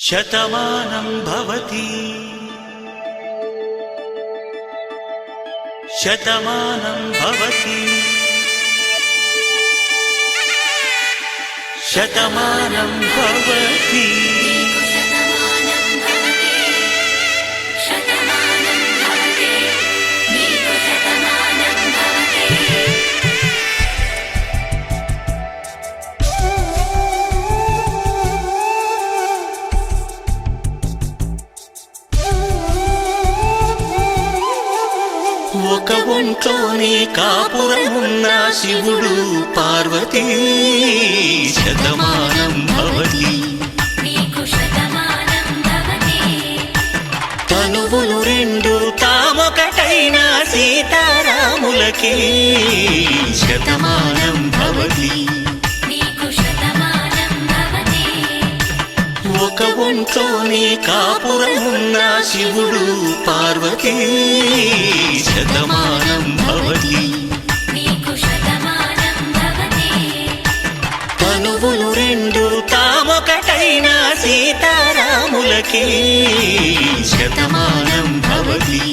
శతమానం భవతి శతమానం భవతి శతమానం భవతి ఒక ఒంట్లోనే కాపురమున్న శివుడు పార్వతీ శతమానం భవతి తనువులు రెండు తామొకటైన సీతారాములకి శతమానం భవతి ఒక ఒంట్లోనే కాపురమున్న శివుడు పార్వతీ శతమానం భవతి తనువులు రెండు తామొకటైన సీతారాములకి శతమానం భవతి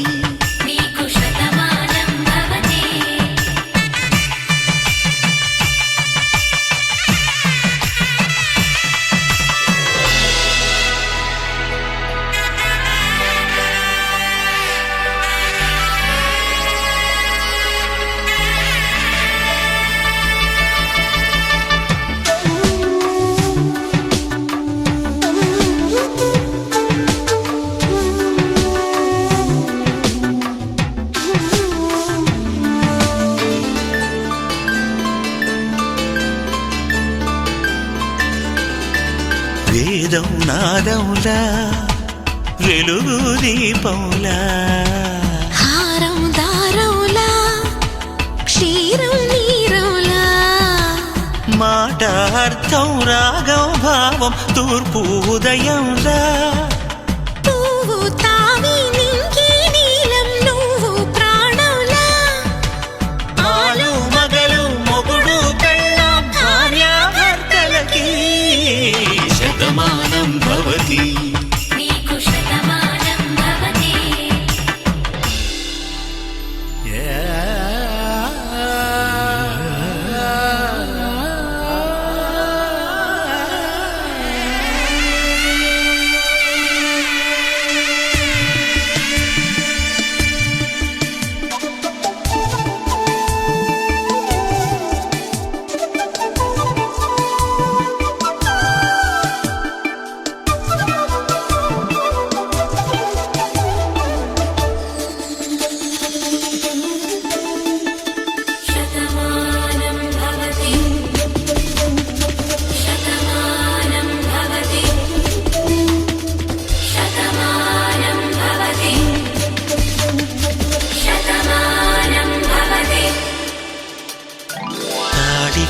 వేదం నాదములా వెలుగు దీపములా హారం దారములా క్షీరం నీరములా మాట అర్థం రాగం భావం తూర్పు ఉదయంలా పువ్వు తావి నింగి నీలం నువ్వు ప్రాణంలా ఆలు మగలు మొగుడు కళ్ళ భార్యాభర్తలకి శతమానం భవతి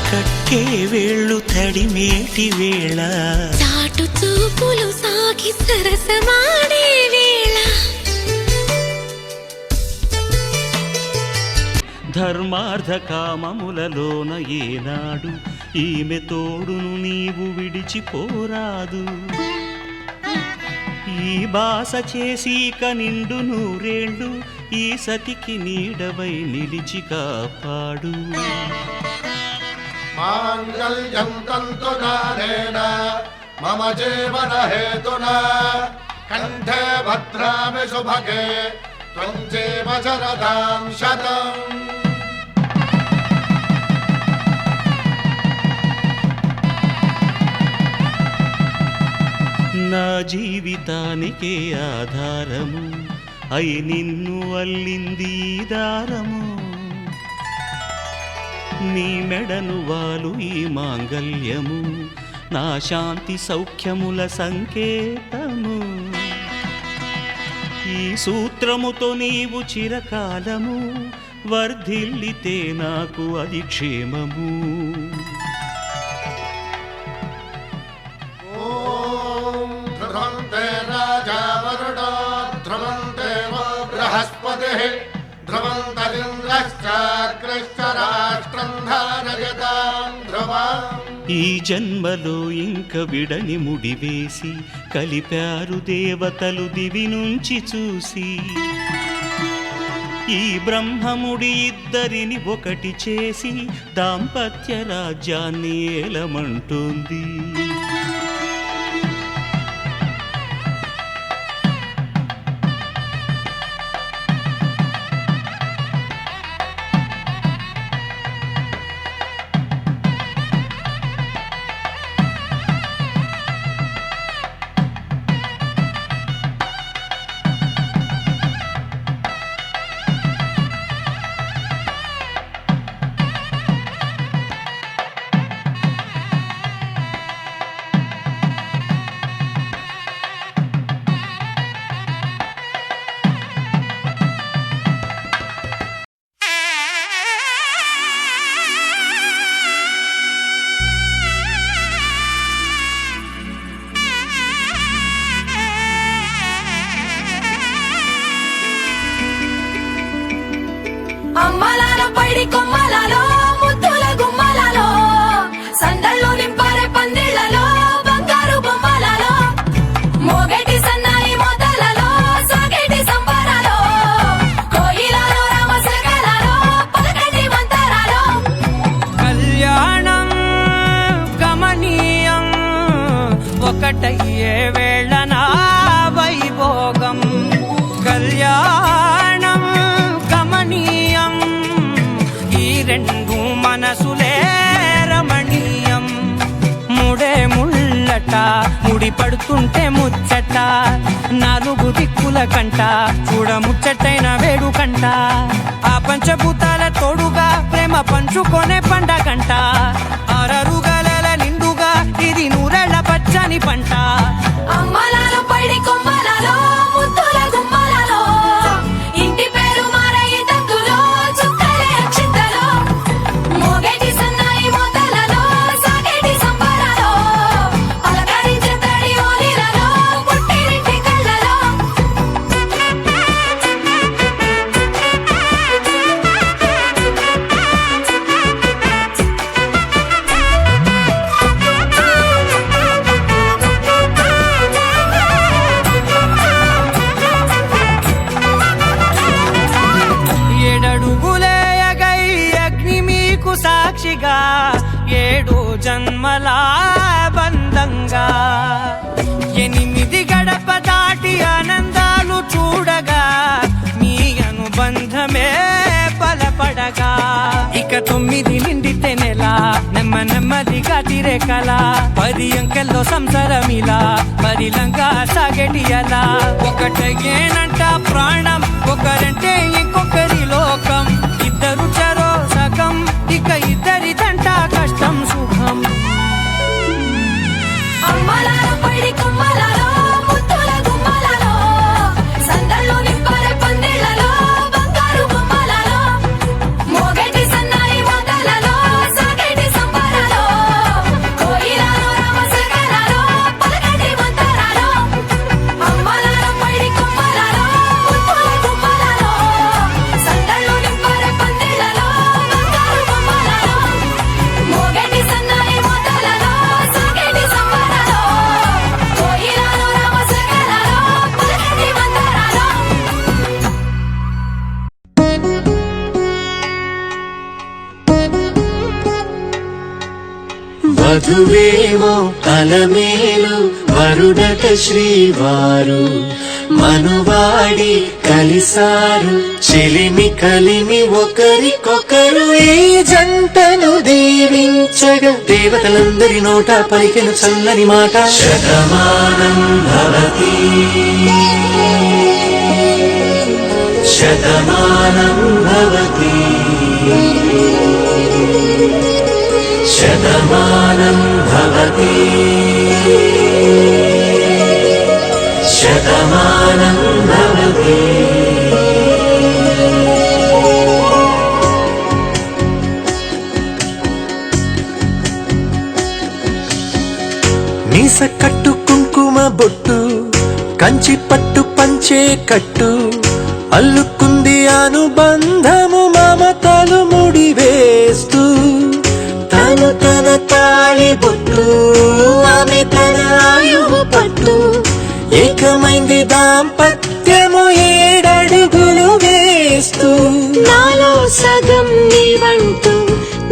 కట్టే వేళ్ళు తడిమేటి వేళ చాటు చూపులు సాగి సరసమాడే వేళ ధర్మార్థ కామములలోన ఏనాడు ఈమె తోడును నీవు విడిచిపోరాదు ఈ బాస చేసి కనిండు నూరేళ్ళు ఈ సతికి నీడవై నిలిచి కాపాడు మాంగళ్యం తంతునానేన మమ జీవన హేతునా కంఠే భద్రామి శుభగే త్వం జీవ శరదాం శతం. నా జీవితానికే ఆధారము అయి నిన్ను అల్లింది దారము నీ మెడను వాలు ఈ మాంగల్యము నా శాంతి సౌఖ్యముల సంకేతము ఈ సూత్రముతో నీవు చిరకాలము వర్ధిల్లితే నాకు అది క్షేమము. ఓం ధ్రువంతే రాజా వరుణో ధ్రువంతే వో బృహస్పతిః ధ్రువంతరింద్రశ్చాగ్రశ్చ రాష్ట్రం ధారయతాం ధ్రువం ఈ జన్మలో ఇంక విడని ముడివేసి కలిపారు దేవతలు దివి నుంచి చూసి ఈ బ్రహ్మముడి ఇద్దరిని ఒకటి చేసి దాంపత్య రాజ్యాన్ని ఏలమంటుంది. అమ్మలాల పైడి కొమ్మలలో ముద్దుల గుమ్మలలో సందళ్ళు నింపారే పందిళ్లలో బంగారు బొమ్మలలో మోగేటి సన్నాయి మోతలలో సాగేటి సంబరాలో కోయిలలో రామశకలలో పలకటి మంతరాలో కళ్యాణం గమనీయం ఒకటయ్యే వేళ నా వైభోగం కళ్యాణం గమనీయం ఈ రెండు మనసులే రమణీయం ముడే ముళ్ళట ముడి పడుతుంటే ముచ్చట నాలుగు దిక్కుల కంట చూడ ముచ్చటైన వేడుకంట ఆ పంచభూతాల తోడుగా ప్రేమ పంచుకొనే పండగంట ఆరరుగల నిండుగా ఇది నూరెళ్ళ పచ్చని పంట అమ్మలాల పైడి కొమ్మలలో ముద్దుల గుమ్మలలో ఇంటి పేరు మారయి తంతులో చుక్కలే అక్షింతలో మోగేటి సన్నాయి మోతలలో సాగేటి సంబరాలో పలకరించే తడి ఓలిలలో పుట్టినింటి కళ్ళలో ఏడడుగులేయగై అగ్ని మీకు సాక్షిగా ఏడు జన్మల బంధంగా 8 గడప దాటి ఆనందాలు చూడగా మీ అనుబంధమే బలపడగా ఇక 9 నిండితే నెల నెమ్మదిగా తిరే కల 10 అంకెల్లో సంసారమిలా పరిలంగా సాగేటి అలా ఒకటేనంట ప్రాణం ఒకరంటే ఇంకొకరి లోకం ఇద్దరు చరో సగం ఇక ఇద్దరిదంట కష్టం సుఖం అమ్మలాల పైడి కొమ్మలలో ముద్దుల గుమ్మలలో సందళ్ళు నింపారే పందిళ్లలో బంగారు బొమ్మలలో మోగేటి సన్నాయి మోతలలో సాగేటి సంబరాలో కోయిలలో రామశకలలో పలకటి మంతరాలో అమ్మలాల పైడి కొమ్మలలో ముద్దుల గుమ్మలలో సందళ్ళు నింపారే పందిళ్లలో బంగారు బొమ్మలలో మోగేటి సన్నాయి మోతలలో సాగేటి సంబరాలో కోయిలలో రామశకలలో పలకటి మంతరాలో వధువేమో అలమేలు వరుడట శ్రీవారు మనువాడి కలిసారు చెలిమి కలిమి ఒకరికొకరు ఈ జంటను దీవించగా దేవతలందరి నోట పలికెను చల్లని మాట శతమానం భవతి శతమానం భవతి శతమానం భవతి శతమానం భవతి మీస కట్టు కుంకుమ బొట్టు కంచి పట్టు పంచే కట్టు అల్లుకుంది అనుబంధము మమతలు ముడివేస్తూ తను తన తాళి బొట్టు ఆమె తన ఆయువు పట్టు ఏకమైంది దాంపత్యము 7 అడుగులు వేస్తూ నాలో సగం నీవంటూ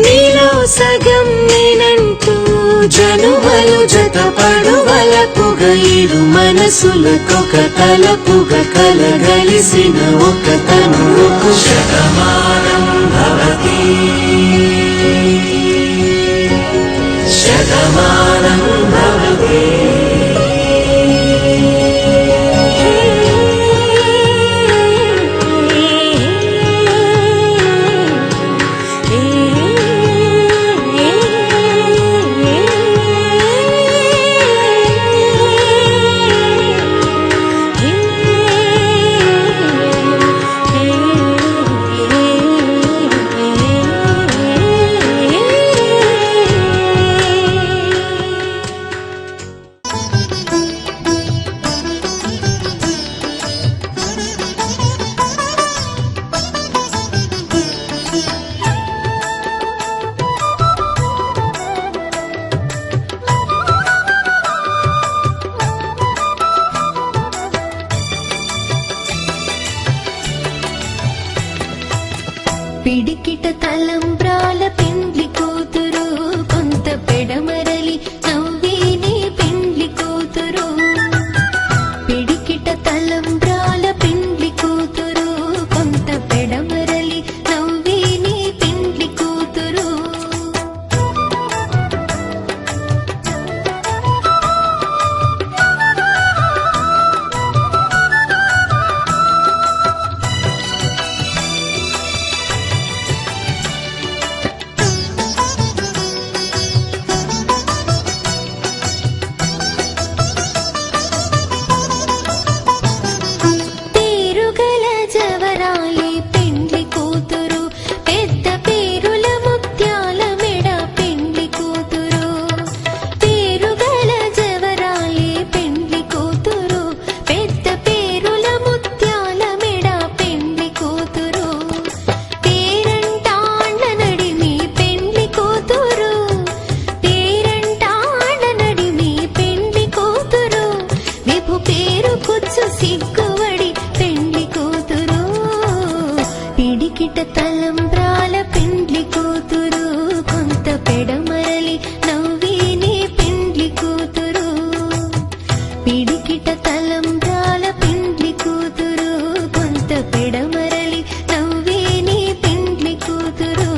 నీలో సగం నేనంటూ జనుమలు జతపడువలపుగ ఇరు మనసులకొక తలపుగ కలగలిసిన ఒక తనువుకు శతమానం భవతి శతమానం భవతి పిడికిట తలంబ్రాల పెండ్లి కూతురు కొంత పెడమరలి నవ్విని పెండ్లి కూతురు పిడికిట తలంబ్రాల పెండ్లి కూతురు కొంత పెడమరలి నవ్విని పెండ్లి కూతురు పిడికిట తలంబ్రాల పెండ్లి కూతురు కొంత పెడమరలి నవ్విని పెండ్లి కూతురు పిడికిట తలంబ్రాల పెండ్లి కూతురు కొంత పెడమరలి నవ్విని పెండ్లి కూతురు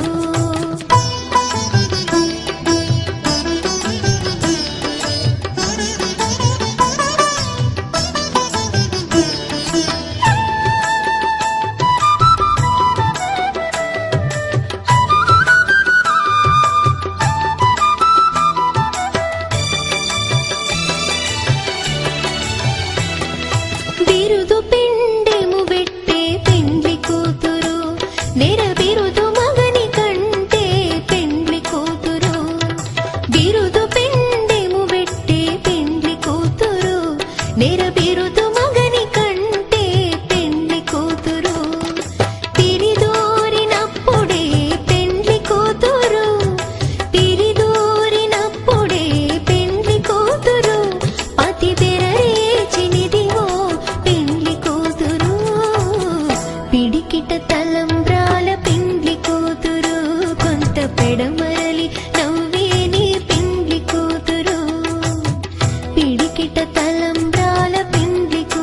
బిరుదు పిండెము పెట్టే పెండ్లి కూతురు నెర బిరుదు మగని కంటే పెండ్లి కూతురు బిరుదు పిండెము పెట్టే పెండ్లి కూతురు నెర బిరుదు మగని కంటే పెండ్లి కూతురు తిరిదోరినప్పుడే పెండ్లి కూతురు తిరిదోరినప్పుడే పెండ్లి కూతురు పతి బెరరేచినిదివో పెండ్లి కూతురు పిడికిట తలంబ్రాల పెండ్లి కూతురు కొంత పెడమరలి నవ్విని పెండ్లి కూతురు పిడికిట తలంబ్రాల పెండ్లి కూతురు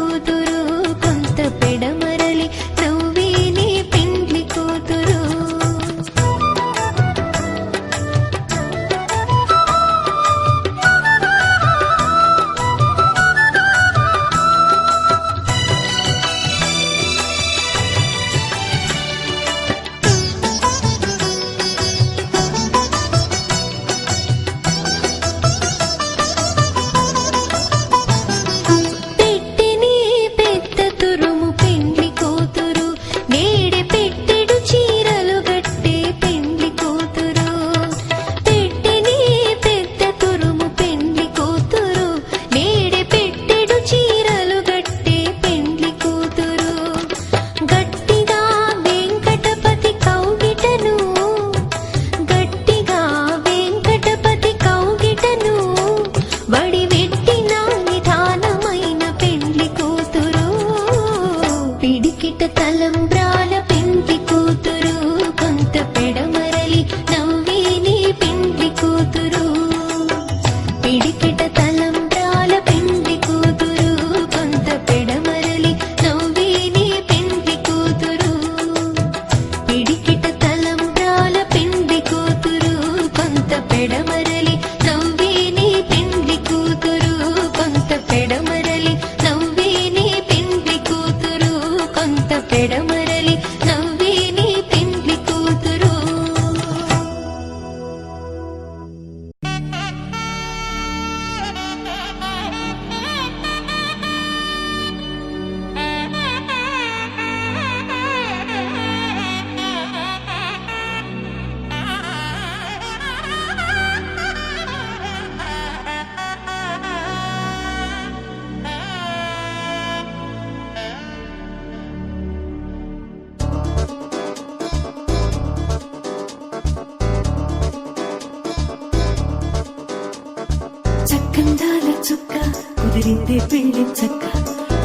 పెళ్లి చక్క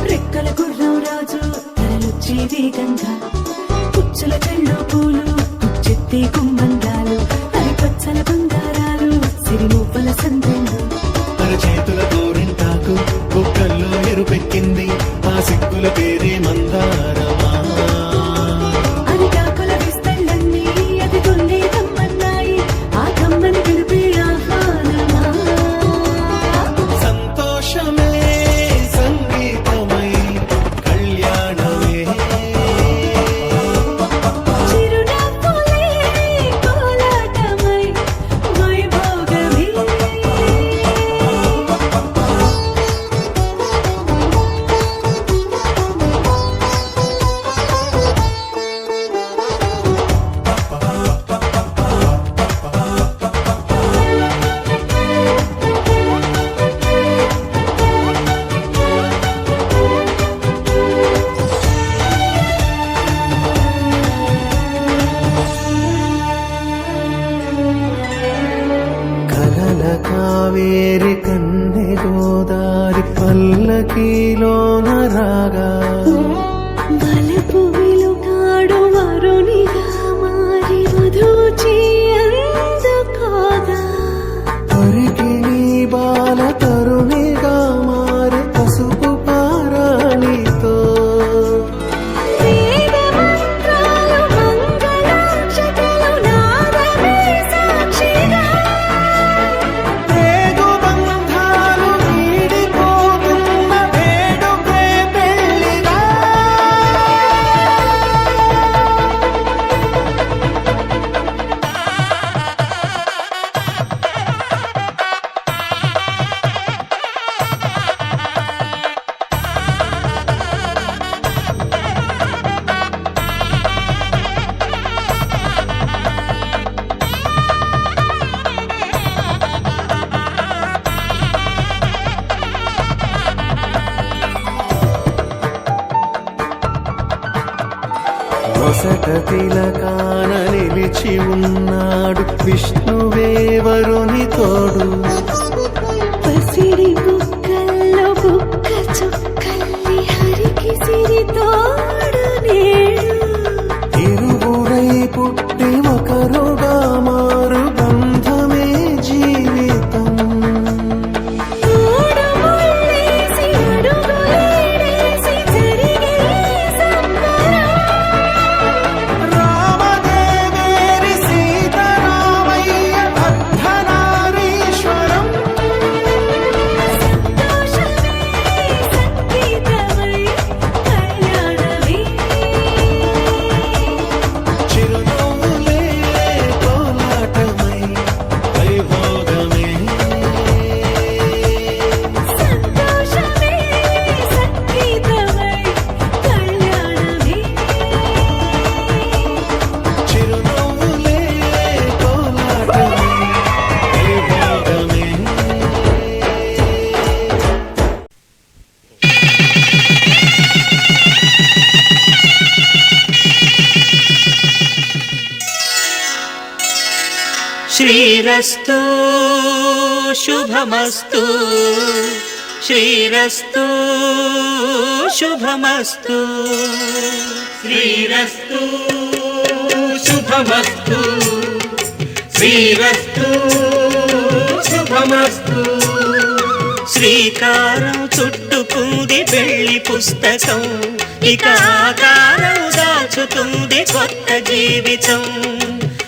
రెక్కల గుర్రం రాజు తరలొచ్చే వేగంగా పుచ్చుల చెళ్ళు పూలు పుచ్చెత్తే గుమ్మంగాలు అరి పచ్చల బంగారాలు సిరిమువ్వల సందెండు చేతుల గోరింటాకు బొక్కల్లో ఎరుపెక్కింది ఆ సిక్కుల పేరే మందారమా అది కాకుల విస్తళ్ళన్నీ అది కొన్నే కమ్మన్నాయి ఆ కమ్మని పిలిపే ఆహ్వానమా సంతోషమే సంగీతమై కళ్యాణమే చిరునవ్వులే కోలాటమై వైభోగమే కలల కావేరి కన్నె గోదారి పల్లకీలోన రాగా వలపు వెలుగాడు వరునిగా మారి వధూచి అందుకోగా తరికి నీ బాల తరుణిగా మారి పసుపు పారాణితో వేద మంత్రాలు మంగళాక్షతలు నాదమే సాక్షిగా ప్రేగు బంధాలు వీడిపోతున్న వేడుకే పెళ్లిగా మొసట తిలకాన నిలిచి ఉన్నాడు విష్ణువే వరుని తోడు పసిడి బుక్కల్లో బుక్క చుక్కల్లి హరికి సిరి తోడు నేడు ఇరువురై పుట్టి ఒకరుగా మారు బంధమే జీవితం తోడు ముళ్ళేసి అడుగులేసి జరిగే సంబరం రామదేవేరి సీతారామయ్య అర్ధనారీశ్వరం సంతోషమే సంగీతమై కళ్యాణమే చిరునవ్వులే కోలాటమై వైభోగమే సంతోషమే సంగీతమై కళ్యాణమే చిరునవ్వులే కోలాటమై వైభోగమే శ్రీరస్తు శుభమస్తు శ్రీరస్తు శుభమస్తు శ్రీరస్తు శుభమస్తు శ్రీరస్తు శుభమస్తు శ్రీకారం చుట్టుకుంది పెళ్లి పుస్తకం ఇక ఆకారం దాచుతుంది కొత్త జీవితం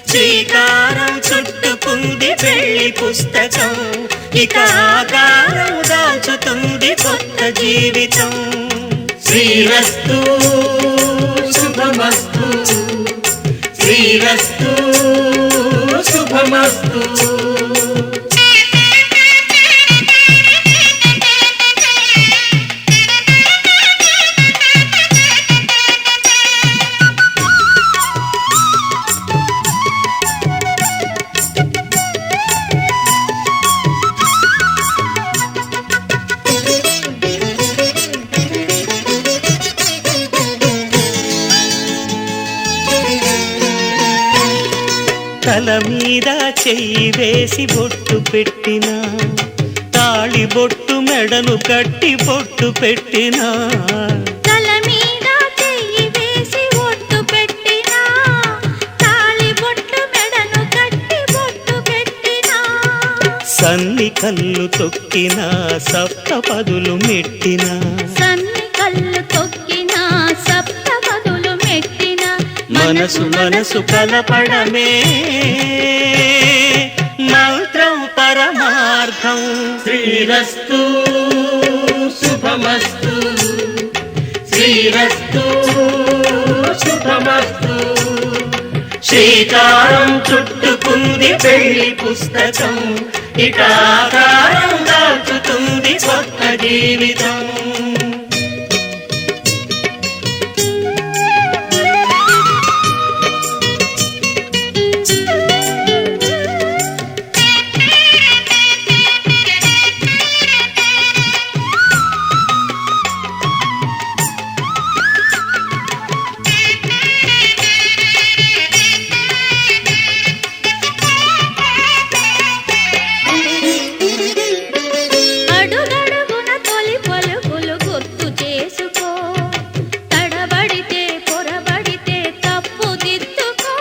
శ్రీకారం చుట్టుకుంది పెళ్లి పుస్తకం ఇక ఆకారం దాచుతుంది కొత్త జీవితం శ్రీరస్తు శుభమస్తు శ్రీరస్తు శుభమస్తు తల మీద చెయ్యి వేసి బొట్టు పెట్టిన తాళి బొట్టు మెడను కట్టి పొట్టు పెట్టినా తల మీద చెయ్యి వేసి ఒట్టు పెట్టినా తాళి బొట్టు మెడను కట్టి బొట్టు పెట్టినా సన్ని కళ్ళు తొక్కినా సప్త పదులు మెట్టినా సన్ని కళ్ళు తొక్కినా సప్త పదులు మెట్టినా మనసు మనసు కలపడమే మంత్రం పరమార్థం శ్రీరస్తు శుభమస్తు శ్రీరస్తు శుభమస్తు శ్రీకారం చుట్టుకుంది పెళ్లి పుస్తకం ఇక ఆకారం దాచుతుంది కొత్త జీవితం అడుగడుగున తొలి పలుకులు గుర్తు చేసుకో తడబడితే పొరబడితే తప్పు దిద్దుకో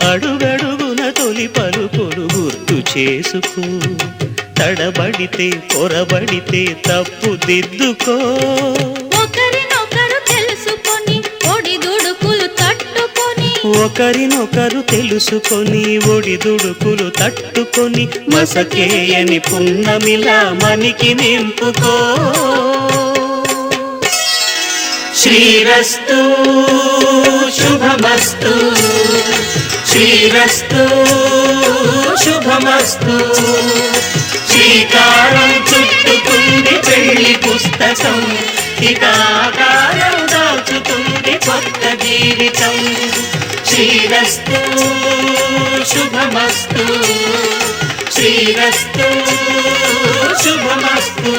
అడుగడుగున తొలి పలుకులు గుర్తు చేసుకో తడబడితే పొరబడితే తప్పు దిద్దుకో ఒకరినొకరు తెలుసుకొని ఒడిదుడుకులు తట్టుకొని ఒకరినొకరు తెలుసుకొని ఒడిదుడుకులు తట్టుకొని మసకేయని పున్నమిలా మనికి నింపుకో శ్రీరస్తు శుభమస్తు శ్రీరస్తు శుభమస్తు శ్రీకారం చుట్టుకుంది పెళ్లి పుస్తకం ఇక ఆకారం దాచుతుంది కొత్త జీవితం శ్రీరస్తు శుభమస్తు శ్రీరస్తు శుభమస్తు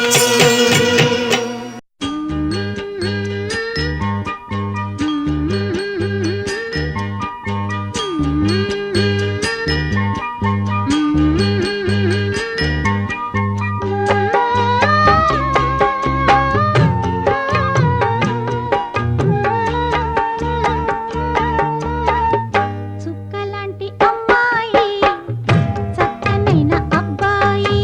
చుక్కలాంటి అమ్మాయి చక్కనైన అబ్బాయి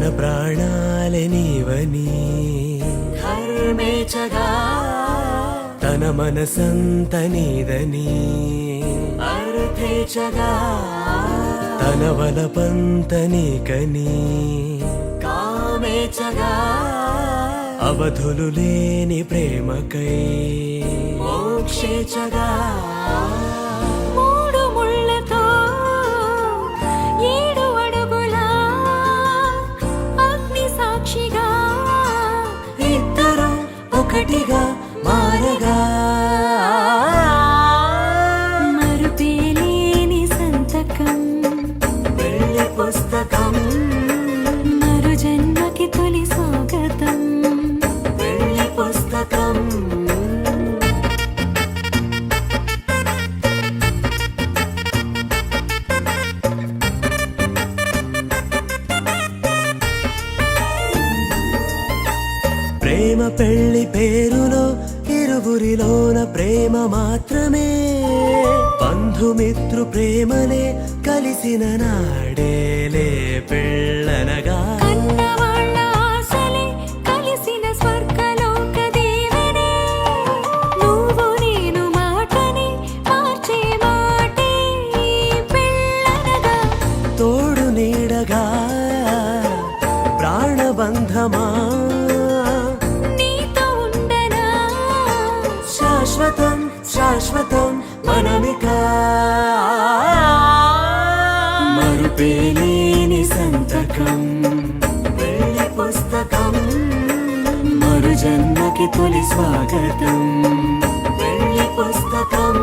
తన ప్రాణాలే నీవని ధర్మేచగా తన మనసంత నీదని అర్థేచగా తన వలపంత నీకని కామేచగా అవధులు లేని ప్రేమకై మోక్షేచగా మూడు ముళ్ళతో 7 అడుగుల అగ్ని సాక్షిగా ఇద్దరు ఒకటిగా మారగా మరుపేలేని సంతకం వెళ్ళి పుస్తకం మరు జన్మకి తొలి స్వాగతం వెళ్ళి పుస్తకం ప్రేమ పెళ్లి పేరులో ఇరువురిలోన ప్రేమ మాత్రమే బంధుమిత్రు ప్రేమలే కలిసిన నాడేలే పెళ్ళనగా కన్నవాళ్ళ ఆశలే కలిసిన స్వర్గలోక దీవెనే నువ్వు నేను మాటని మార్చే మాటే పెళ్ళనగా తోడు నీడగా ప్రాణబంధమా నీతో ఉండనా శాశ్వతం శాశ్వతం మనమిక మరుపేలేని సంతకం వెళ్ళి పుస్తకం మరు జన్మకి తొలి స్వాగతం వెళ్ళి పుస్తకం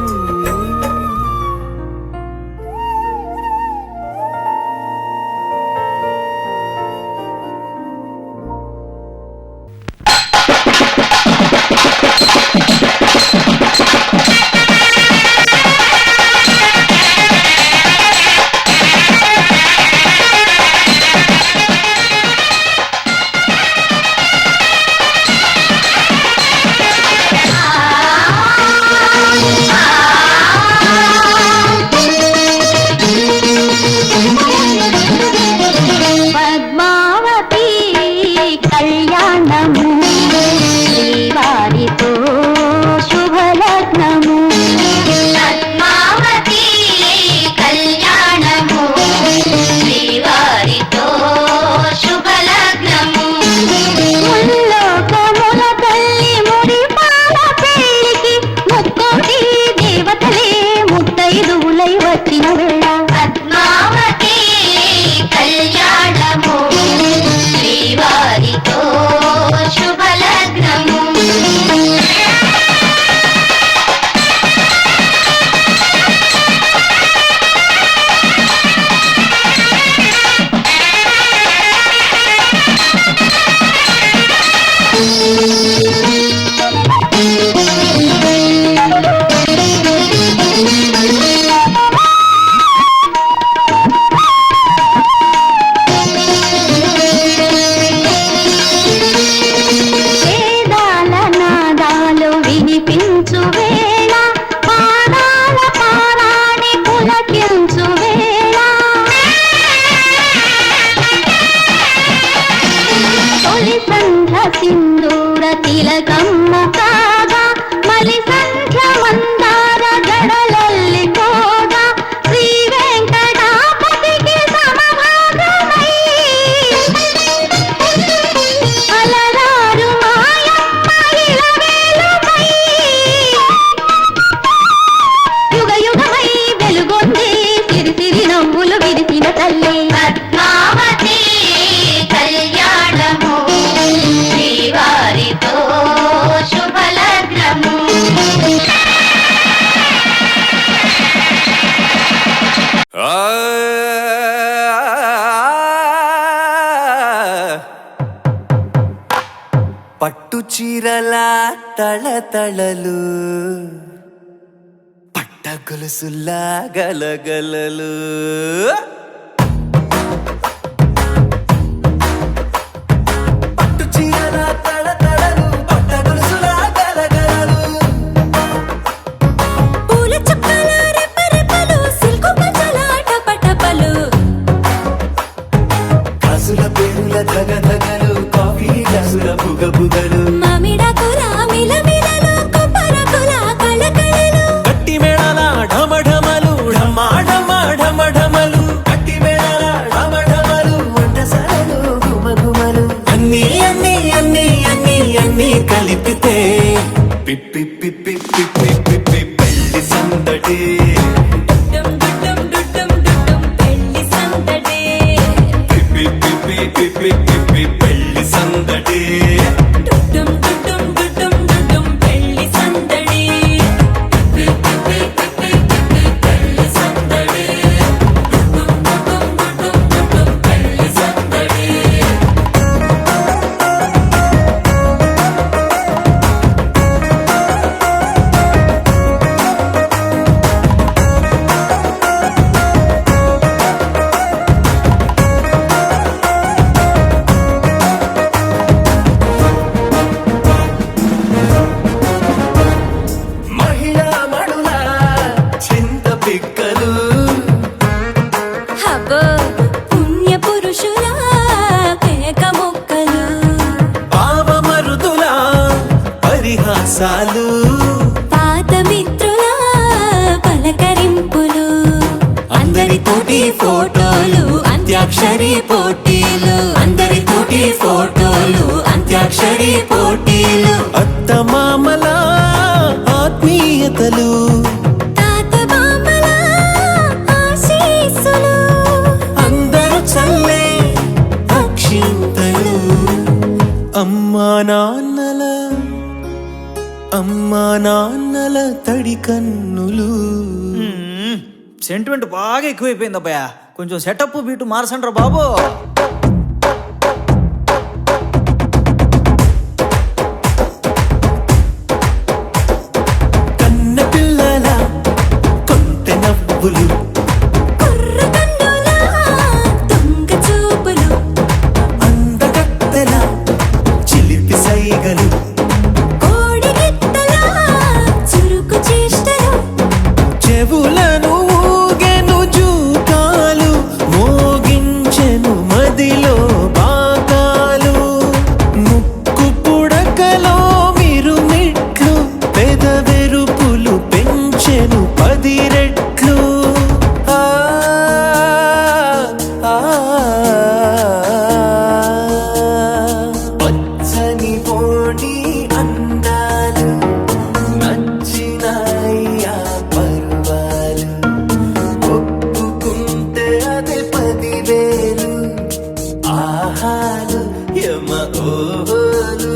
పద్మావతి కళ్యాణము శ్రీవారితో శుభలగ్నము పద్మావతి కళ్యాణము శ్రీవారితో శుభలగ్నము ముల్లోకముల తల్లి మురిపాల పెళ్లికి ముక్కోటి దేవతలే ముత్తైదువులై వచ్చిన వేళ పద్మావతి కళ్యాణము శ్రీవారితో శుభలగ్నము వేదాల నాదాలు వినిపించు వేళ పాదాల పారాణి పులకించు వేళ తొలి సంధ్య సింధూర తిలకమ్ము కాగా మలి సంధ్య మందార జడలల్లి పోగా శ్రీ వెంకటాపతికి సమభాగమై అలరారు మాయమ్మ ఇలవేలుపై యుగ యుగమై వెలుగొంది సిరి సిరి నవ్వులు విరిసిన తల్లి పద్మావతి కళ్యాణము శ్రీవారితో శుభలగ్నము పట్టు చీరల తళతళలు పట్ట గొలుసుల్లా గలగలలు పట్టు చీరల తళతళలు పట్ట గొలుసుల్లా గలగలలు పూల చుక్కల రెపరెపలు సిల్కు పచ్చల టపటపలు కాసుల పేరుల పిప్పి పిప్పి పిప్పి పిప్పి పెళ్లి సందడి డుడ్డం డుడ్డం డుడ్డం డుడ్డం పెళ్లి సందడే పిప్పి పిప్పి పిప్పి పిప్పి పెళ్లి సందడి డుడ్డం డుడ్డం డుడ్డం డుడ్డం పెళ్లి సందడే పిప్పి పిప్పి పిప్పి పిప్పి పెళ్లి సందడే డుడ్డం డుడ్డం డుడ్డం డుడ్డం పెళ్లి సందడే మహిళా మణుల చింత పిక్కలు హబో పుణ్య పురుషుల కేక మొక్కలు పావమరుదుల పరిహాసాలు పాత మిత్రుల పలకరింపులు అందరితోటి ఫోటోలు అంత్యాక్షరి పోటీలు అందరితోటి ఫోటోలు అంత్యాక్షరి పోటీలు అత్తమామల ఆత్మీయతలు తాత బామ్మల ఆశీస్సులు అందరూ చల్లే అక్షింతలు అమ్మా నాన్నల తడి కన్నులు. సెంటిమెంట్ బాగా ఎక్కువైపోయింది అబ్బాయా, కొంచెం సెటప్ బీటు మార్చండ్రా బాబు. కన్న పిల్లల కొంటె నవ్వులు కుర్ర కన్నుల దొంగ చూపులు అందగత్తెల చిలిపి సైగలు కోడి గిత్తల చురుకు చేష్టలు చెవులను ఊగెను జూకాలు మోగించెను మదిలో బాకాలు ముక్కు పుడకలో మిరుమిట్లు పెదవెరుపులు పెంచెను 10 రెట్లు. ఆ ఆ పచ్చని పోడి అందాలు నచ్చినాయ్యా పర్వాలు ఒప్పుకుంటే అదే 10,000 ఆహాలు యమ ఓహోలు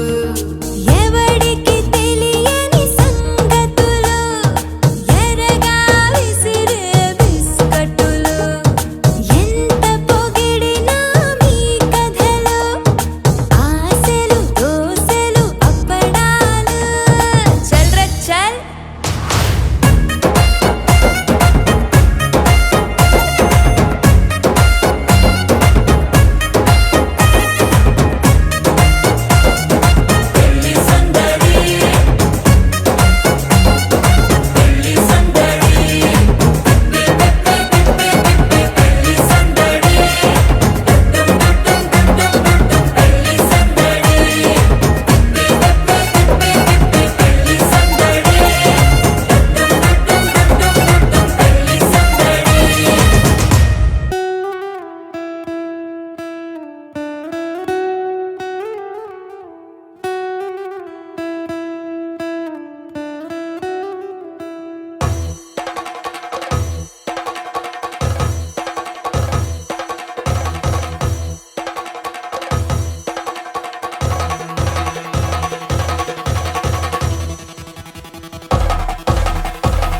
ఎవడికి తెలియని సంగతులు ఎరగా విసిరే బిస్కట్టులు ఎంత పొగిడినా మీ కథలు ఆశలు దోశలు అప్పడాలు చల్ రే చల్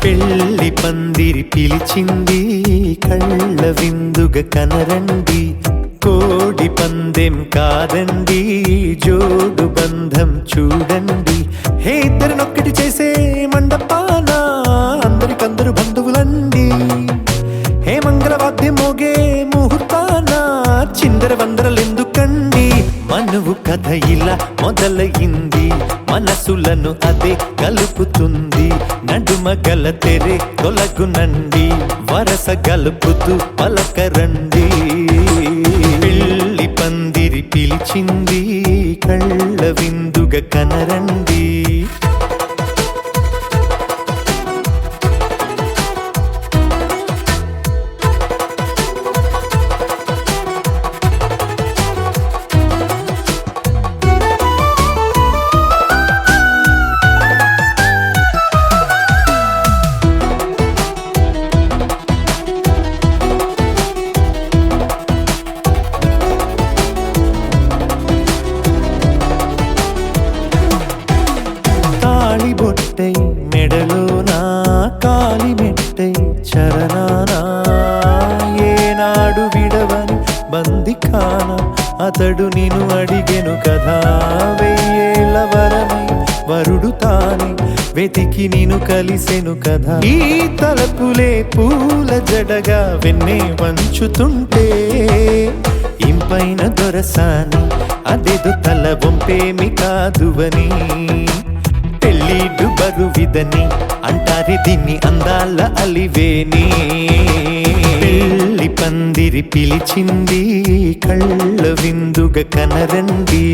పెళ్లి పందిరి పిలిచింది కళ్ళ విందుగ కనరండి కోడి పందెం కాదండి జోడు బంధం చూడండి హే ఇద్దరినొక్కటి చేసే మండపాన అందరికందరు బంధువులండి హే మంగళవాద్యం మోగే ముహూర్తాన చిందర వందరలెందుకండి మనువు కథ ఇలా మొదలయింది మనసులను అదే కలుపుతుంది నడుమ గల తెరే తొలగునండి వరస గలుపుతూ పలకరండి పెళ్లి పందిరి పిలిచింది కళ్ళ విందుగ కనరండి అతడు నిన్ను అడిగెను కదా, 1000 ఏళ్ల వరమై వరుడు తానే వెతికి నిన్ను కలిసెను కదా. ఈ తలపులే పూల జడగా వెన్నే వంచుతుంటే, ఇంపైన దొరసాని అదేదో తల వంపేమి కాదువని, పెళ్ళిడు బరువిదని అంటారే దీన్ని అందాల అలివేని. పెళ్లి పందిరి పిలిచింది, కళ్ళ విందుగా కనరండి.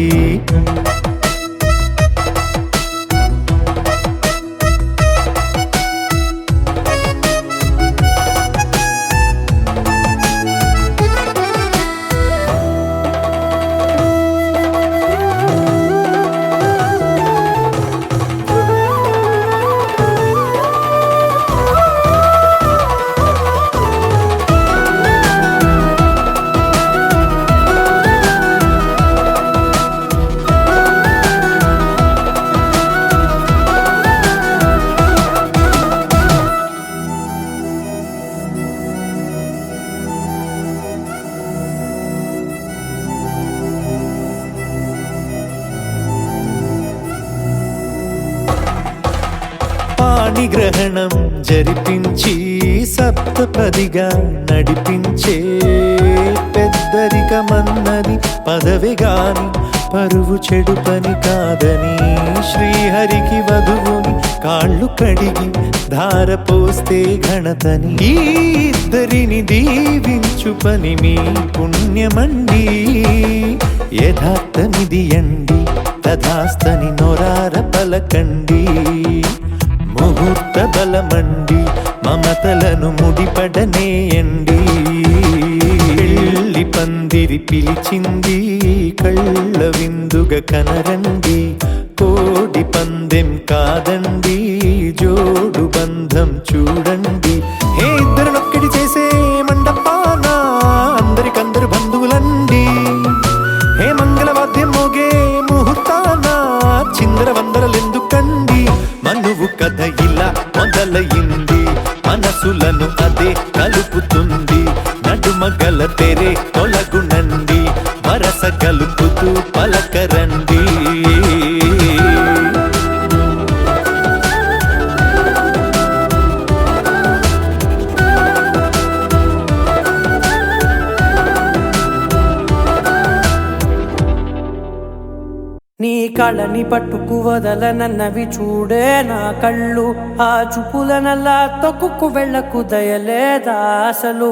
పాణిగ్రహణం జరిపించి సప్తపదిగా నడిపించే, పెద్దరికమన్నది పదవి గాని పరువు చెడు పని కాదని, శ్రీహరికి వధువుని కాళ్ళు కడిగి ధార పోస్తే ఘనతని. ఈ ఇద్దరిని దీవించు పని మీ పుణ్యమండి, యథార్థమిది అండి తథాస్తని నొరార పలకండి. ముహూర్త బలమండి మమతలను ముడిపడనేయండి. పెళ్లి పందిరి పిలిచింది, కళ్ళ విందుగా కనరండి. కోడి పందెం కాదండి, జోడు బంధం చూడండి. హే ఇద్దరినొక్కటి చేసే మండపాన అందరికందరు బంధువులండి. హే మంగళవాద్యం మోగే ముహూర్తాన చిందర వందరలెందుకండి. మనువు కథ ఇలా మొదలయింది, మనసులను అదే కలుపుతుంది. నడుమగల తెరే తొలగునండి, వరస కలుపుతూ పలకరండి. నీ కళ్ళని పట్టుకు వదలనన్నవి చూడే నా కళ్ళు, ఆ చూపులనల్లా తొక్కుకు వెళ్ళకు దయలేదా అసలు.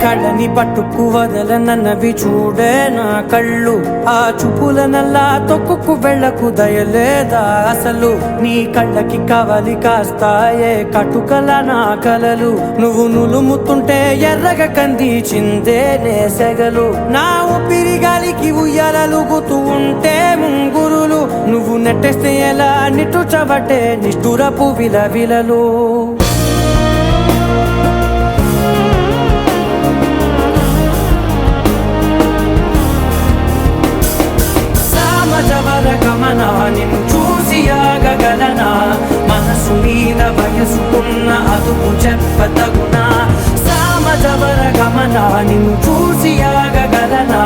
కళ్ళని పట్టుకు వదలనన్నవి చూడే నా కళ్ళు, ఆ చూపులనల్లా తొక్కుకు వెళ్ళకు దయలేదా అసలు. నీ కళ్ళకి కవలి కాస్తాయే కటుకల నా కలలు, నువ్వు నులుముతుంటే ఎర్రగ కందిచిందే నేసెగలు. నా ఊపిరి గాలికి ఉయ్యాలలుగుతూ ఉంటే ముంగురులు, నువ్వు నెట్టేస్తే ఎలా నిట్టుచబట్టే నిష్ఠురపు విలవిలలు. గమన నిన్ను చూసి ఆగగలనా, మనసు మీద వయసుకున్న అదుపు చెప్పతగునా. సామజవర గమన నిన్ను చూసి ఆగగలనా,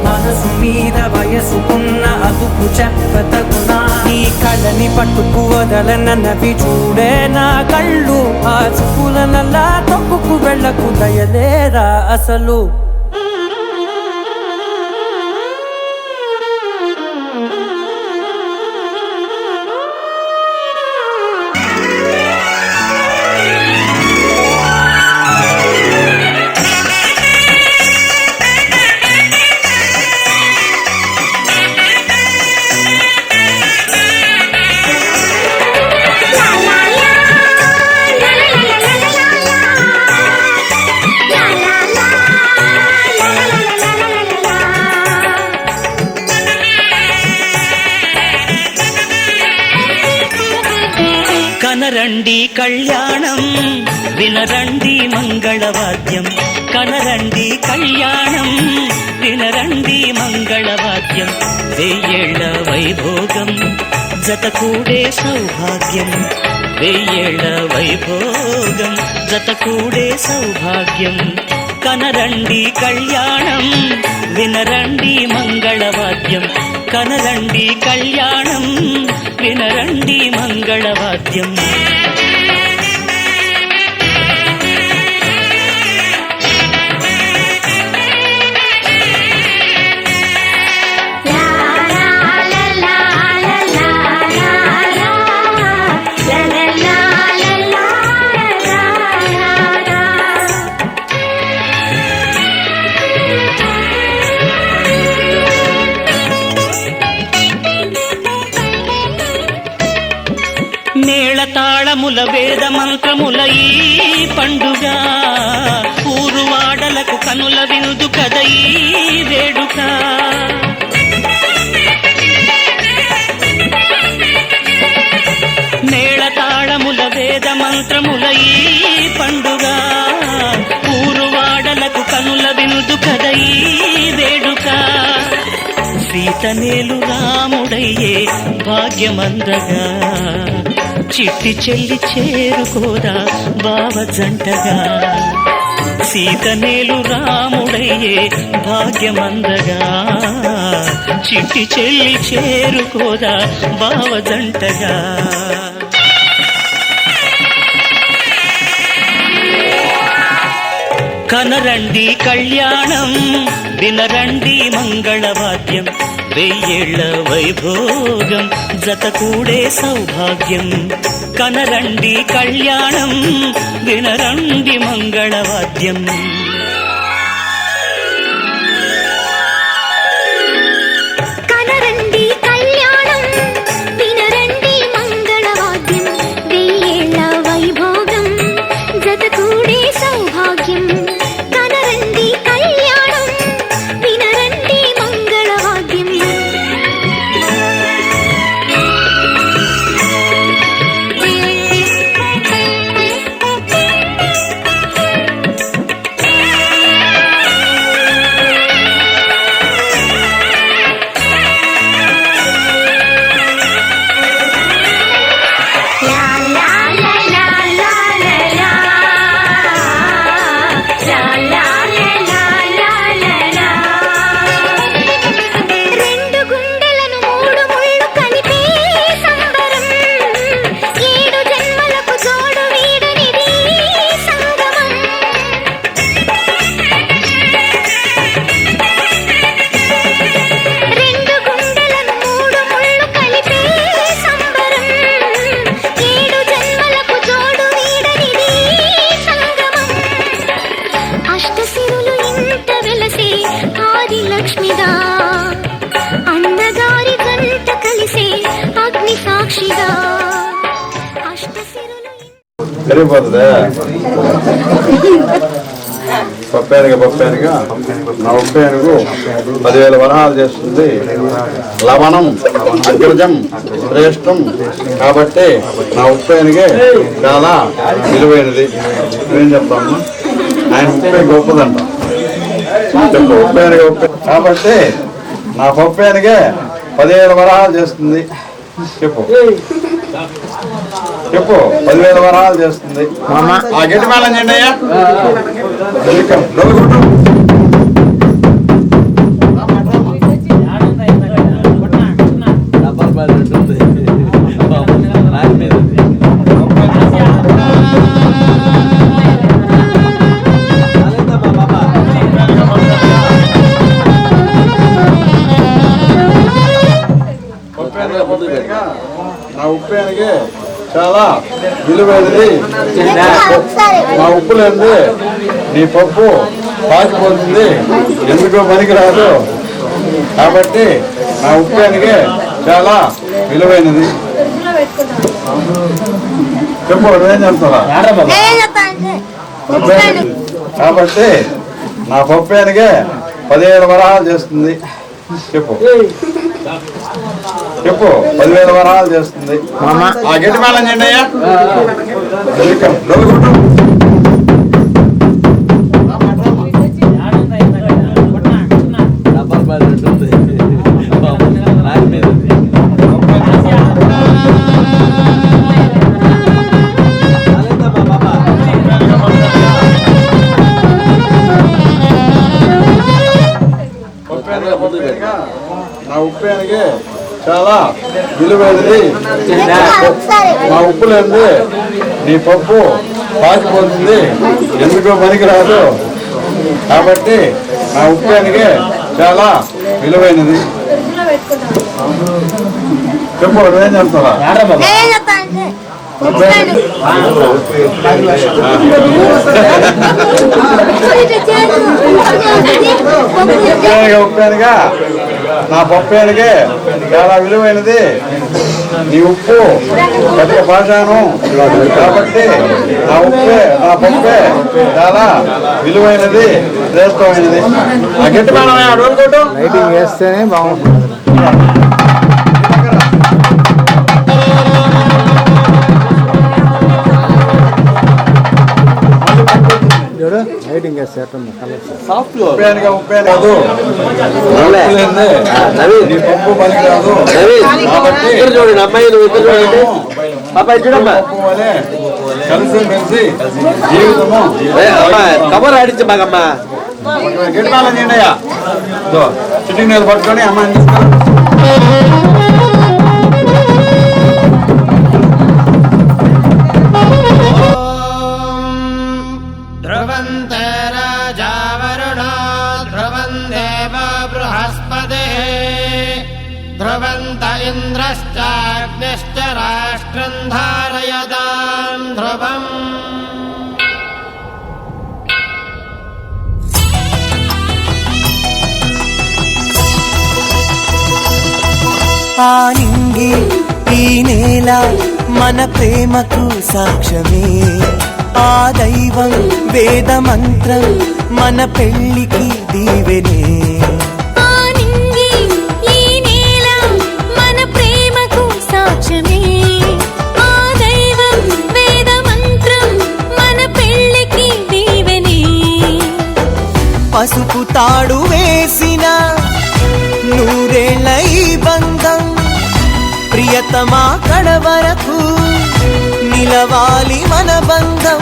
మనసు మీద వయసుకున్న అదుపు చెప్పతగునా. నీ కళ్ళని పట్టుకు వదలనన్నవి చూడే నా కళ్ళు, ఆ చూపులనల్లా తొక్కుకు వెళ్ళకు దయలేరా అసలు. కనరండి కళ్యాణం, వినరండి మంగళవాద్యం. కనరండి కళ్యాణం వినరండి మంగళవాద్యం వెయ్యేళ్ల వైభోగం జతకూడే సౌభాగ్యం వెయ్యేళ్ల వైభోగం జతకూడే సౌభాగ్యం కనరండి కళ్యాణం వినరండి మంగళవాద్యం కనరండి కళ్యాణం వినరండి మంగళవాద్యం మేళతాళముల వేద మంత్రముల ఈ పండుగ ఊరువాడలకు కనుల విందు కద ఈ వేడుక మేళతాళముల వేద మంత్రముల ఈ పండుగ ఊరువాడలకు కనుల విందు కద ఈ వేడుక సీతనేలు రాముడయ్యే భాగ్యమందగా చిట్టి చెల్లి చేరుకోదా బావ జంటగా సీతనేలు రాముడయ్యే భాగ్యమందగా చిట్టి చెల్లి చేరుకోదా బావ జంటగా కనరండి కళ్యాణం వినరండి మంగళవాద్యం వెయ్యేళ్ల వైభోగం జతకూడే సౌభాగ్యం కనరండి కళ్యాణం వినరండి మంగళవాద్యం కనరండి కళ్యాణం వినరండి మంగళవాద్యం వెయ్యేళ్ల వైభోగం జతకూడే సౌభాగ్యం కనరండి కళ్యాణం వినరండి మంగళవాద్యం రెండు గుండెలను మూడు ముళ్ళు కలిపే సంబరం ఏడు జన్మలకు జోడు వీడనిది సంగమం రెండు గుండెలను మూడు ముళ్ళు కలిపే సంబరం ఏడు జన్మలకు జోడు వీడనిది సంగమం అష్టసిరులు ఇంత వెలసే ఆది లక్ష్మిగా అన్నగారి గంట కలిసే అగ్ని సాక్షిగా అష్టసిరులు పెరిగిపోతుందా పప్పానిగా నా ఉప్పానుగు 10,000 వరహాలు చేస్తుంది లవణం అగ్రజం శ్రేష్టం కాబట్టి నా ఉప్పానిగే చాలా విలువైనది ఏం చెప్తాము ఆయన ఉప్పే గొప్పదంట చెప్పు ఉప్పానిగా కాబట్టి నా పప్పానిగే 10,000 వరహాలు చేస్తుంది చెప్పు 10,000 వరహాలు చేస్తుంది ఆ గట్టి మేళం చేయండి అయ్యా నా ఉప్పానికి చాలా విలువైనది నా ఉప్పు లేనిది నీ పప్పు పాకిపోతుంది ఎందుకో పనికిరాదు కాబట్టి నా ఉప్పానికి చాలా విలువైనది చెప్పు ఏం చెప్తారా కాబట్టి నా పప్పానికే 10,000 వరహాలు చేస్తుంది చెప్పు 10,000 వరహాలు చేస్తుంది ఆ గట్టి మేళం చేయండి అయ్యా నా ఉప్యానికి చాలా విలువైనది. నా ఉప్పు లేనిది నీ పప్పు పాకిపోతుంది, ఎందుకో పనికిరాదు. కాబట్టి నా ఉప్యానికి చాలా విలువైనది. చెప్పు ఏం చెప్తారా? ఉప్పానుగా నా పప్పేనికే చాలా విలువైనది. నీ ఉప్పు గట్టిగా పాశాను కాబట్టి నా పప్పే చాలా విలువైనది, శ్రేష్టమైనది. ఆ గట్టి మేడం అడుగుకోటు లైటింగ్ వేస్తేనే బాగుంటుంది. లైటింగ్ పప్పు పనికి రాదు. చూడండి అమ్మాయి, కలిసి మెలిసి జీవితము కబర్ ఆడించి బాగమ్మా గిడ్డాల నిండయ్యా చిట్టి నీళ్ళు పట్టుకొని అమ్మాయిని ధ్రువంతే రాజా వరుణో ధ్రువం దేవ బృహస్పతి ధ్రువంత ఇంద్రశ్చాగ్నిశ్చ రాష్ట్రం ధారయతాం ధ్రువం. ఆనింగి ఈ నేల మన ప్రేమకు సాక్ష్యమే, ఆ దైవం వేద మంత్రం మన పెళ్లికి దీవెనే. ఆనింగి ఈ నేల మన ప్రేమకు సాక్ష్యమే, ఆ దైవం వేద మంత్రం మన పెళ్లికి దీవెనే. పసుపు తాడు వేసిన నూరేళ్ళ ఈ బంధం ప్రియతమా కడ వరకు నిలవాలి మన బంధం.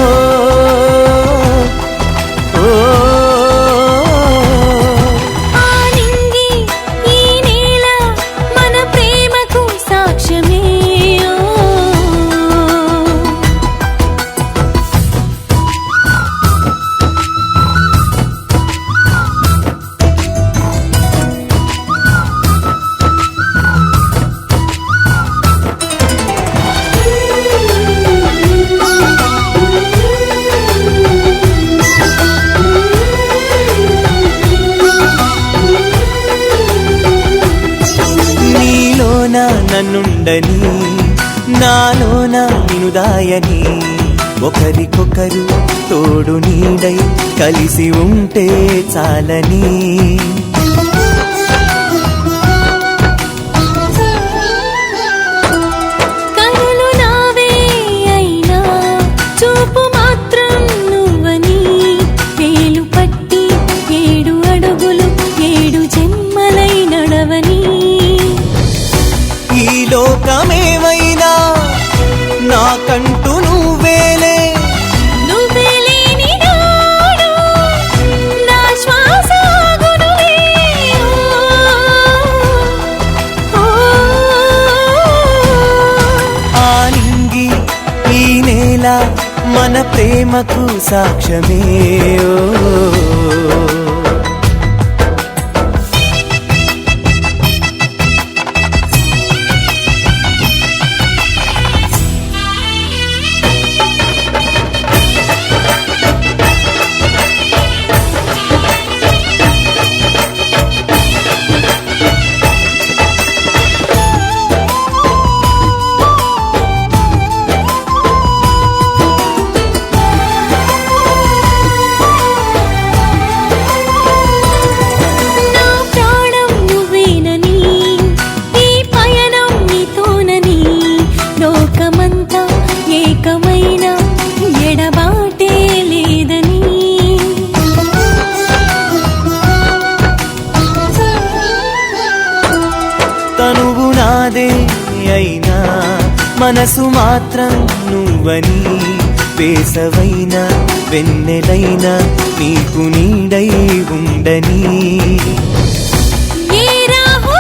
ఓ ఓ ఆనింగి ఈ నేల మన ప్రేమకు సాక్ష్యమే. నన్నుండని నాలోన నినుదాయని, ఒకరికొకరు తోడు నీడై కలిసి ఉంటే చాలని. కనులు నావే అయినా చూపు మాత్రం నువ్వని, వేలు పట్టి 7 అడుగులు 7 జన్మలై నడవని. ఈ లోకమేమైనా నాకంటూ నువ్వేలే, నువ్వేలేని నాడు నా శ్వాస ఆగునులే. ఆనింగి ఈ నేల మన ప్రేమకు సాక్ష్యమే. ఓ మనసు మాత్రం నువ్వని, వేసవైనా వెన్నెలైనా నీకు నీడై ఉండని. ఏ రాహు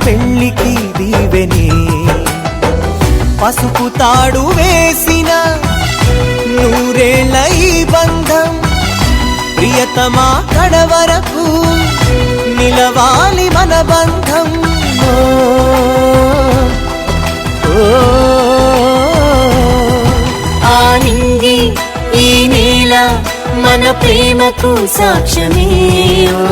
పెళ్ళికి దీవెనే పసుపు తాడు వేసిన నూరేళ్ళ ఈ బంధం ప్రియతమా కడవరకు నిలవాలి మన బంధం ఓ, ఓ, ఆ నింగి ఈ నేల మన ప్రేమకు సాక్ష్యమే ఓ.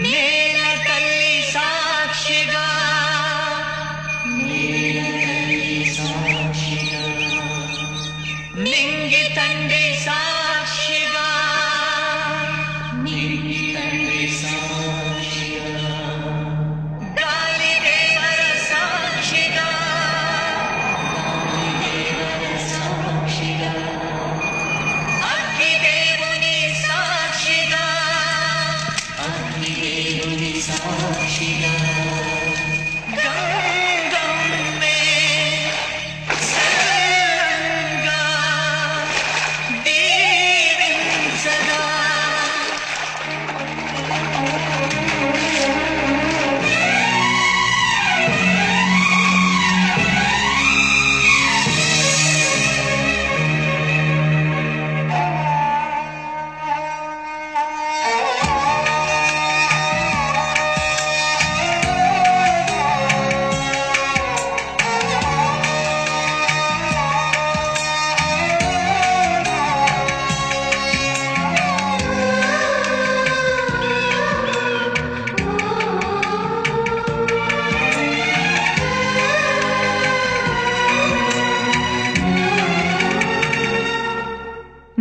నేల తల్లి సాక్షిగా నింగి తండ్రి సాక్షిగా గాలి దేవర సాక్షిగా అగ్ని దేవుని సాక్షిగా గంగమ్మే సల్లంగా దీవించగా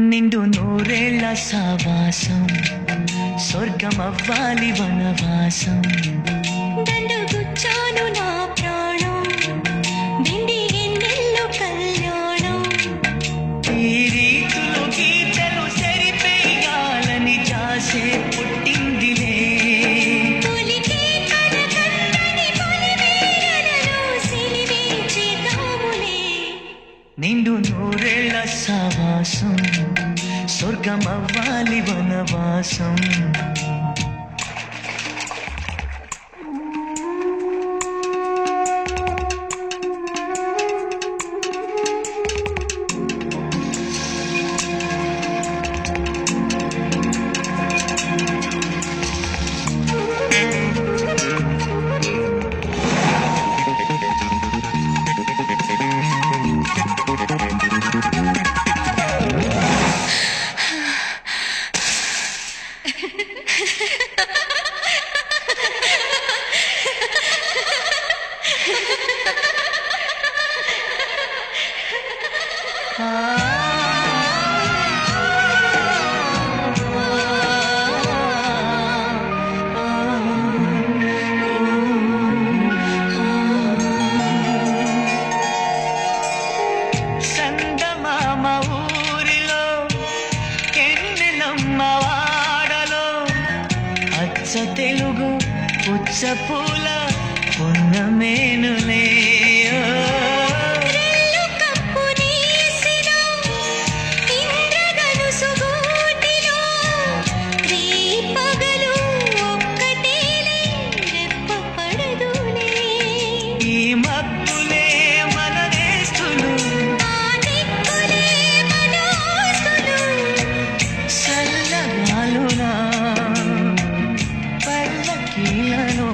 నిండు నూరేళ్ల సావాసం స్వర్గమవ్వాలి వనవాసం దండగుచ్చాను నా ప్రాణం దిండి ఎన్నెల్లు కళ్యాణం ఈ రీతులు గీతలు సరిపేయాలని చాసే పుట్టిందిలే తొలికే కనకన్నని పొలిమేరలలో సిలివే చేద్దాములే నిండు నూరేళ్ల సావాసం స్వర్గమవ్వాలి వనవాసం సందమామ ఊరిలో ఎన్నెలమ్మ వాడలో అచ్చ తెలుగు పుచ్చ పూల పున్నమేనులే రెల్లు కప్పు నీసిన ఇంద్రధనుసు గూటిలో రీ పగలు ఒక్కటేలే రెప్ప పడదులే ఈ మబ్బులే మన నేస్తులు ఆ దిక్కులే మనోస్తులు చల్లగాలునా పల్లకీలను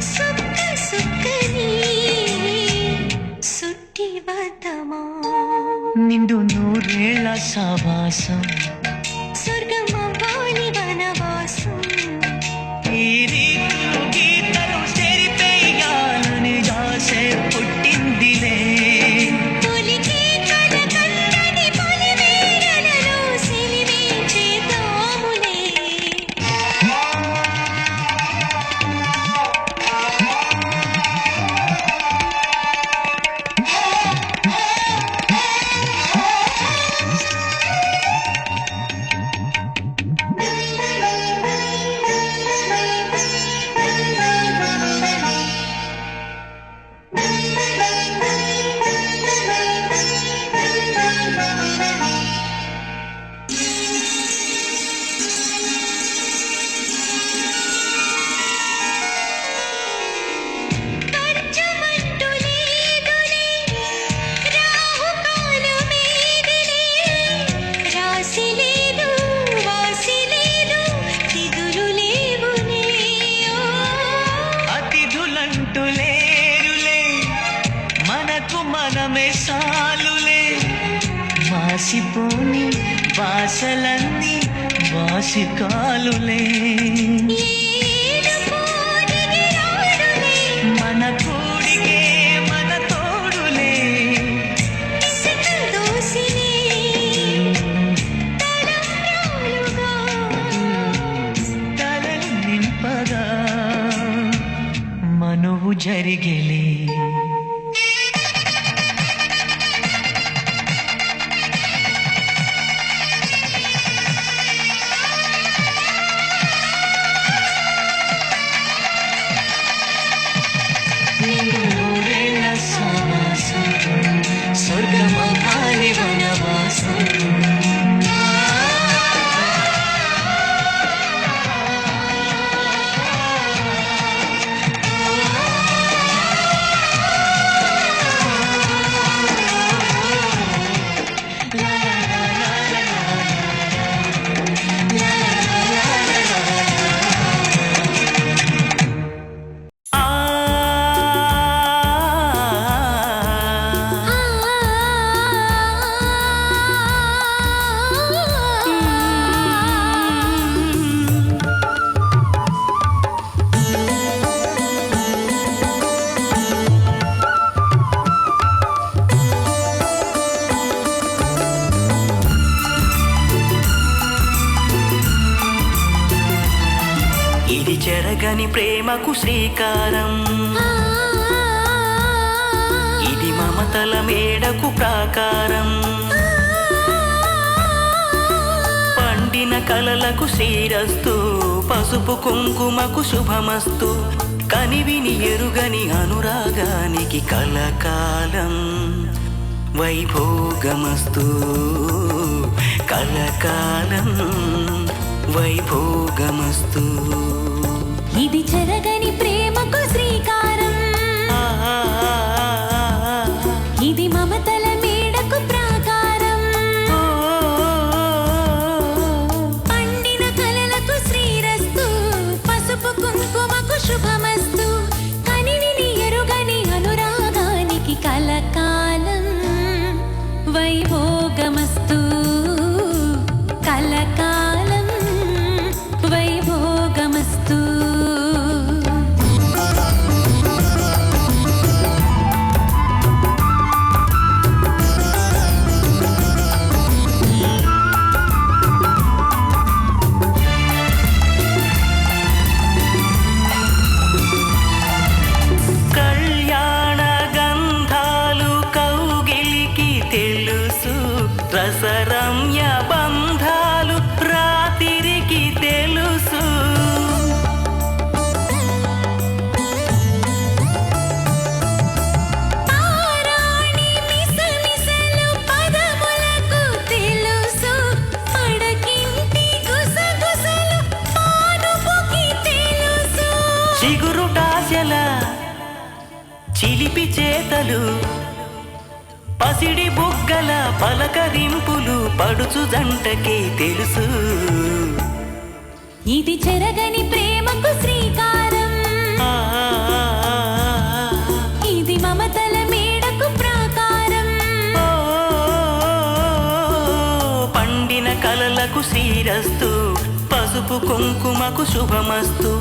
సుక్క సుక్కని సుట్టి వద్దమా నిండు నూరేళ్ల సావాసం స్వర్గమవ్వాలి వనవాసం ఈ రీతులు గీతలు సరిపేయాలని దాసే పుట్టిందిలే తొలికే కనకన్నని పొలిమేరలలో సిలివే చేద్దాములే అంటూ లేరులే మనకు మనమే సాలులే మాసిపోని భాషలన్నీ వాసికాలులే మన కూడికే మన తోడులే తలలు నింపగా మనువు జరిగేలే స్వర్గమహాలి వనవాసం ఇది చెరగని ప్రేమకు శ్రీకారం ఇది మమతల మేడకు ప్రాకారం పండిన కలలకు శ్రీరస్తు పసుపు కుంకుమకు శుభమస్తు కనివిని ఎరుగని అనురాగానికి కలకాలం వైభోగమస్తు కలకాలం వైభోగమస్తు ఇది చెరగని ప్రేమకు శ్రీకారం ఇది మమతల మేడకు ప్రాకారం పండిన కలలకు శ్రీరస్తు పసుపు కుంకుమకు శుభమస్తు కనివిని ఎరుగని అనురాగానికి కలకాలం వైభోగమస్తు కలకాలం వైభోగమస్తు కళ్యాణ గంధాలు కౌగిలికి తెలుసు రసరమ్య బంధాలు రాత్రికి తెలుసు పారాణి మిసమిసలు పదములకు తెలుసు పడకింటి గుసగుసలు పానుపుకి తెలుసు చిగురుటాశల చిలిపి చేతలు పసిడి బుగ్గల పలకరింపులు పడుచు జంటకే తెలుసు ఇది చెరగని ప్రేమకు శ్రీకారం ఇది మమతల మేడకు ప్రాకారం పండిన కలలకు శ్రీరస్తు పసుపు కుంకుమకు శుభమస్తు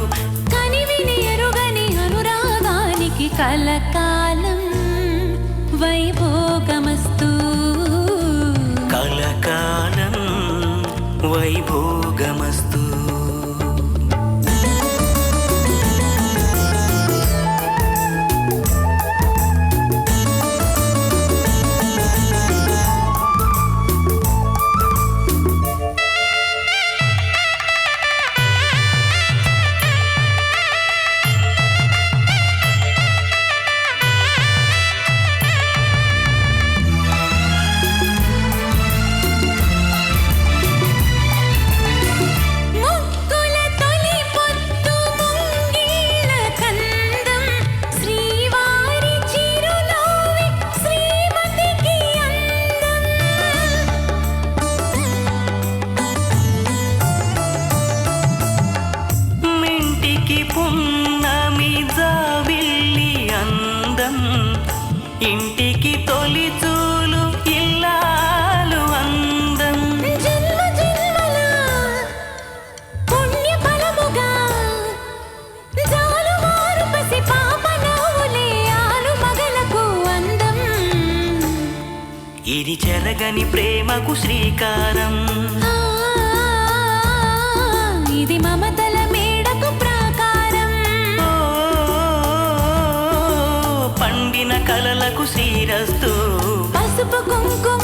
కనివిని ఎరుగని అనురాగానికి కలకాలం వైభోగమస్తు కలకాలం వైభోగమస్తు ఇంటికి తొలి చూలు ఇల్లాలు అందం జన్మ జన్మల పుణ్య ఫలముగా జాలువారు పసి పాప నవ్వులే ఆలు మగలకు అందం ఇది చెరగని ప్రేమకు శ్రీకారం ఇది మమతల మేడకు ప్రాకారం పండిన కలలకు శ్రీరస్తు పసుపు కుంకుమ